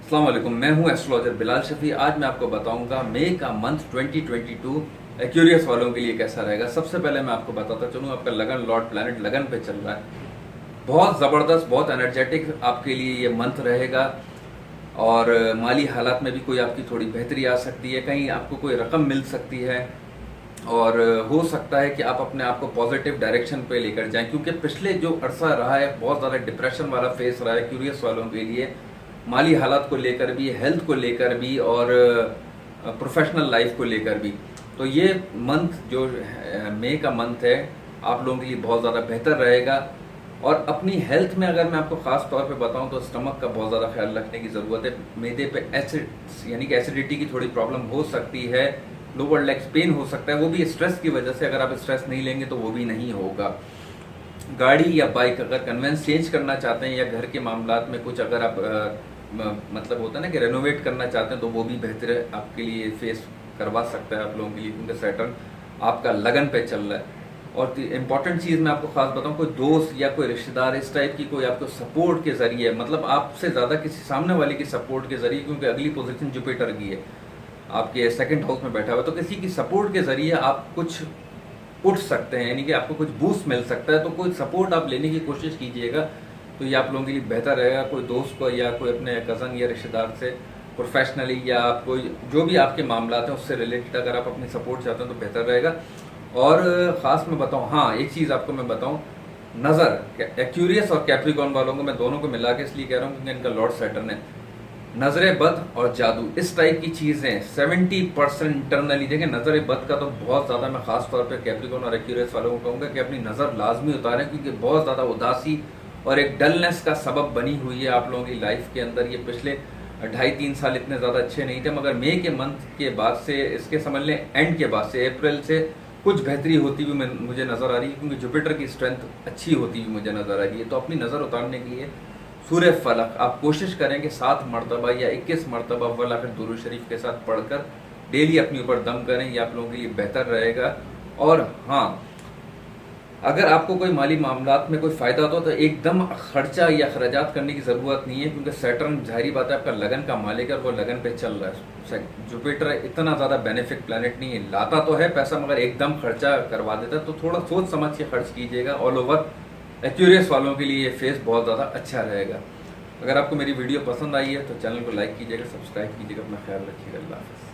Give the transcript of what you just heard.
अस्सलाम वालेकुम, मैं हूं एस्ट्रोलॉजर बिलाल शफी। आज मैं आपको बताऊंगा मई का मंथ 2022 एक्यूरियस वालों के लिए कैसा रहेगा। सबसे पहले मैं आपको बताता चलूं, आपका लगन लॉर्ड प्लैनेट लगन पे चल रहा है। बहुत ज़बरदस्त, बहुत एनर्जेटिक आपके लिए ये मंथ रहेगा। और माली हालात में भी कोई आपकी थोड़ी बेहतरी आ सकती है, कहीं आपको कोई रकम मिल सकती है और हो सकता है कि आप अपने आप को पॉजिटिव डायरेक्शन पे लेकर जाएं, क्योंकि पिछले जो अरसा रहा है बहुत ज़्यादा डिप्रेशन वाला फेस रहा है क्यूरियस वालों के लिए, माली हालात को लेकर भी, हेल्थ को लेकर भी और प्रोफेशनल लाइफ को लेकर भी। तो ये मंथ जो मई का मंथ है आप लोगों के लिए बहुत ज़्यादा बेहतर रहेगा। और अपनी हेल्थ में अगर मैं आपको खास तौर पे बताऊं तो स्टमक का बहुत ज़्यादा ख्याल रखने की ज़रूरत है। मैदे पे एसिड यानी कि एसिडिटी की थोड़ी प्रॉब्लम हो सकती है, लोअर लेग्स पेन हो सकता है, वो भी स्ट्रेस की वजह से। अगर आप स्ट्रेस नहीं लेंगे तो वो भी नहीं होगा। गाड़ी या बाइक अगर कन्वेंस चेंज करना चाहते हैं या घर के मामलात में कुछ अगर आप मतलब होता है ना कि रेनोवेट करना चाहते हैं तो वो भी बेहतर है आपके लिए, फेस करवा सकता है आप लोगों के लिए, क्योंकि सैटर्न आपका लगन पे चल रहा है। और इंपॉर्टेंट चीज़ मैं आपको खास बताऊं, कोई दोस्त या कोई रिश्तेदार इस टाइप की कोई आपको सपोर्ट के जरिए, मतलब आपसे ज़्यादा किसी सामने वाले की सपोर्ट के जरिए, क्योंकि अगली पोजीशन जुपिटर की है, आपके सेकंड हाउस में बैठा हुआ, तो किसी की सपोर्ट के जरिए आप कुछ उठ सकते हैं, यानी कि आपको कुछ बूस्ट मिल सकता है। तो कोई सपोर्ट आप लेने की कोशिश कीजिएगा, तो ये आप लोगों के लिए बेहतर रहेगा। कोई दोस्त को या कोई अपने कज़न या रिश्तेदार से प्रोफेशनली या आप कोई जो भी आपके मामला हैं उससे रिलेटेड अगर आप अपनी सपोर्ट चाहते हैं तो बेहतर रहेगा। और ख़ास मैं बताऊँ, हाँ एक चीज़ आपको मैं बताऊँ, नज़र एक्यूरियस और कैप्रिकॉर्न वालों को मैं दोनों को मिला के इसलिए कह रहा हूँ क्योंकि इनका लॉर्ड सैटर्न है। नजर बद और जादू, इस टाइप की चीज़ें 70% इंटरनली देखें। नजर बद का तो बहुत ज़्यादा मैं खास तौर पे कैप्रिकॉर्न और एक्यूरियस वालों को कहूँगा कि अपनी नज़र लाजमी उतारें, क्योंकि बहुत ज़्यादा उदासी और एक डलनेस का सबब बनी हुई है आप लोगों की लाइफ के अंदर। ये पिछले 2.5-3 साल इतने ज़्यादा अच्छे नहीं थे, मगर मई के मंथ के बाद से, इसके समझ लें एंड के बाद से, अप्रैल से कुछ बेहतरी होती हुई मुझे नज़र आ रही है, क्योंकि जुपिटर की स्ट्रेंथ अच्छी होती हुई मुझे नज़र आ रही है। तो अपनी नज़र उतारने के लिए सूर्य फलक आप कोशिश करें कि 7 मरतबा या 21 मरतबा वल आखिर दुरूद शरीफ के साथ पढ़कर डेली अपने ऊपर दम करें, ये आप लोगों के लिए बेहतर रहेगा। और हाँ, अगर आपको कोई माली मामलात में कोई फ़ायदा होता तो एकदम खर्चा या खर्चात करने की ज़रूरत नहीं है, क्योंकि सैटर्न जाहिर बात है आपका लगन का मालिक है और वो लगन पे चल रहा है। जुपिटर इतना ज़्यादा बेनिफिक प्लैनेट नहीं है, लाता तो है पैसा मगर एकदम खर्चा करवा देता है। तो थोड़ा सोच समझ के खर्च कीजिएगा। ऑल ओवर एक्यूरियस वालों के लिए ये फेस बहुत ज़्यादा अच्छा रहेगा। अगर आपको मेरी वीडियो पसंद आई है तो चैनल को लाइक कीजिएगा, सब्सक्राइब कीजिएगा, अपना ख्याल रखिएगा। अल्लाह हाफ़िज़।